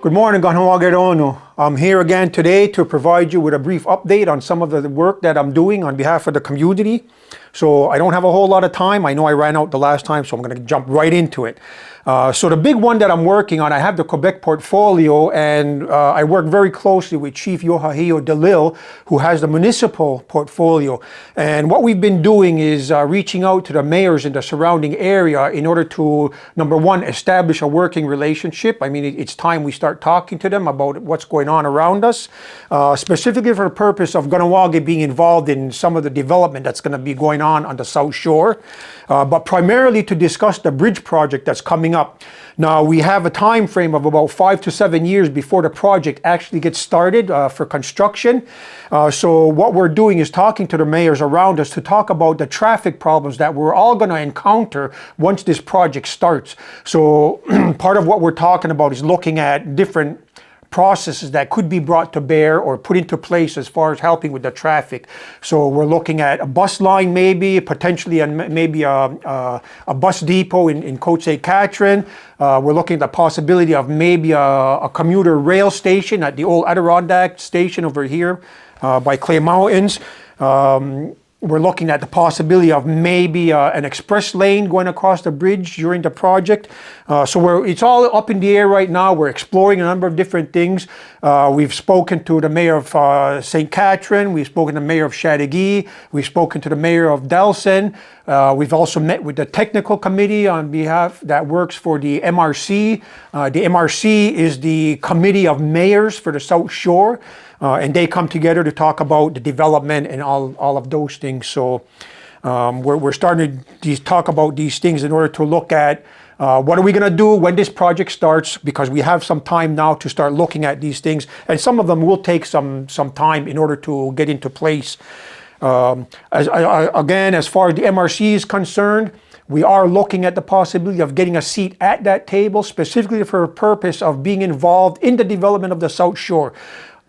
Good morning, Kahnawake. I'm here again today to provide you with a brief update on some of the work that I'm doing on behalf of the community. So I don't have a whole lot of time. I know I ran out the last time, so I'm going to jump right into it. So the big one that I'm working on, I have the Quebec portfolio, and I work very closely with Chief Yohahio DeLille, who has the municipal portfolio. And what we've been doing is reaching out to the mayors in the surrounding area in order to, number one, establish a working relationship. I mean, it's time we start talking to them about what's going on around us, specifically for the purpose of Kahnawake being involved in some of the development that's going to be going on the South Shore, but primarily to discuss the bridge project that's coming up. Now, we have a time frame of about 5 to 7 years before the project actually gets started for construction. So what we're doing is talking to the mayors around us to talk about the traffic problems that we're all going to encounter once this project starts. So part of what we're talking about is looking at different processes that could be brought to bear or put into place as far as helping with the traffic. So we're looking at a bus line, maybe potentially, and maybe a bus depot in Côte St. Catherine. We're looking at the possibility of maybe a commuter rail station at the old Adirondack station over here by Clay Mountains. We're looking at the possibility of maybe an express lane going across the bridge during the project. So it's all up in the air right now. We're exploring a number of different things. We've spoken to the mayor of St. Catherine. We've spoken to the mayor of Chateauguay. We've spoken to the mayor of Delson. We've also met with the technical committee on behalf that works for the MRC. The MRC is the committee of mayors for the South Shore. And they come together to talk about the development and all of those things. So we're starting to talk about these things in order to look at what are we going to do when this project starts, because we have some time now to start looking at these things. And some of them will take some time in order to get into place. Again, as far as the MRC is concerned, we are looking at the possibility of getting a seat at that table, specifically for the purpose of being involved in the development of the South Shore.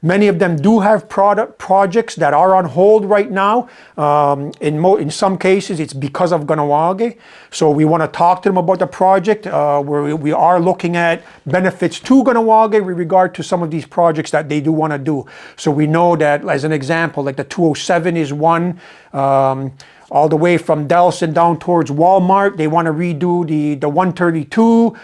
Many of them do have projects that are on hold right now. In some cases, it's because of Kahnawake. So we want to talk to them about the project. Where we are looking at benefits to Kahnawake with regard to some of these projects that they do want to do. So we know that, as an example, like the 207 is one. All the way from Delson down towards Walmart, they want to redo the 132.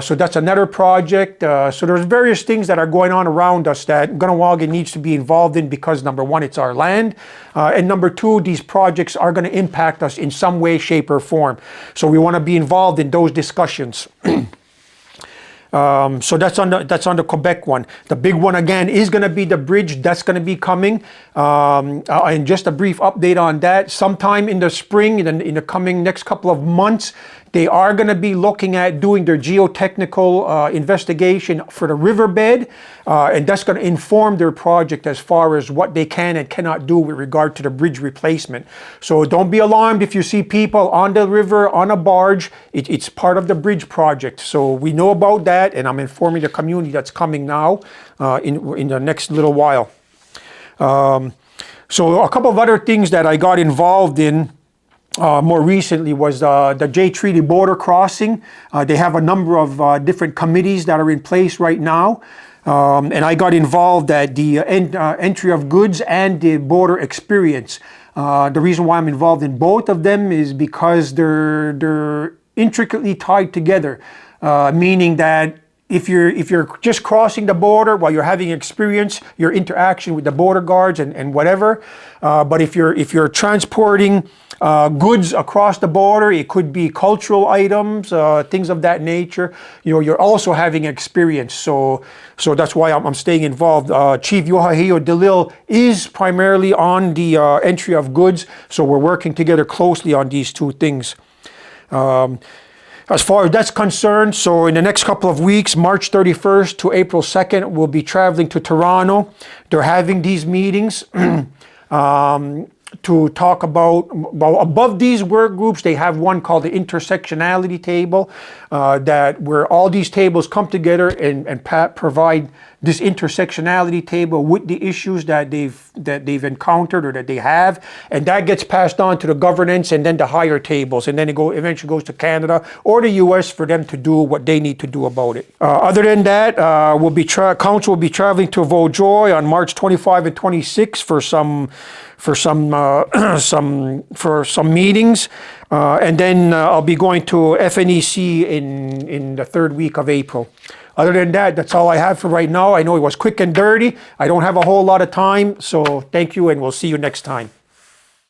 So that's another project. So there's various things that are going on around us that Kahnawake needs to be involved in because, number one, it's our land. And number two, these projects are going to impact us in some way, shape, or form. So we want to be involved in those discussions. So that's on the Quebec one. The big one again is going to be the bridge that's going to be coming. And just a brief update on that. Sometime in the spring, in the coming next couple of months, they are going to be looking at doing their geotechnical investigation for the riverbed, and that's going to inform their project as far as what they can and cannot do with regard to the bridge replacement. So don't be alarmed if you see people on the river on a barge. It's part of the bridge project. So we know about that, and I'm informing the community that's coming now in the next little while. So a couple of other things that I got involved in more recently was the J Treaty border crossing. They have a number of different committees that are in place right now. And I got involved at the entry of goods and the border experience. The reason why I'm involved in both of them is because they're intricately tied together, meaning that if you're just crossing the border while you're having experience, your interaction with the border guards and whatever. But if you're transporting goods across the border, it could be cultural items, things of that nature. You know, you're also having experience. So that's why I'm staying involved. Chief Yohahio DeLille is primarily on the entry of goods. So we're working together closely on these two things. As far as that's concerned, so in the next couple of weeks, March 31st to April 2nd, we'll be traveling to Toronto. They're having these meetings to talk about, well, above these work groups, they have one called the intersectionality table. that where all these tables come together and provide this intersectionality table with the issues that they've encountered or that they have, and that gets passed on to the governance and then the higher tables, and then it eventually goes to Canada or the US for them to do what they need to do about it. Other than that, council will be traveling to Vaudreuil on March 25 and 26 for some meetings, and then I'll be going to FNEC in the third week of April. Other than that, that's all I have for right now. I know it was quick and dirty. I don't have a whole lot of time, so thank you, and we'll see you next time.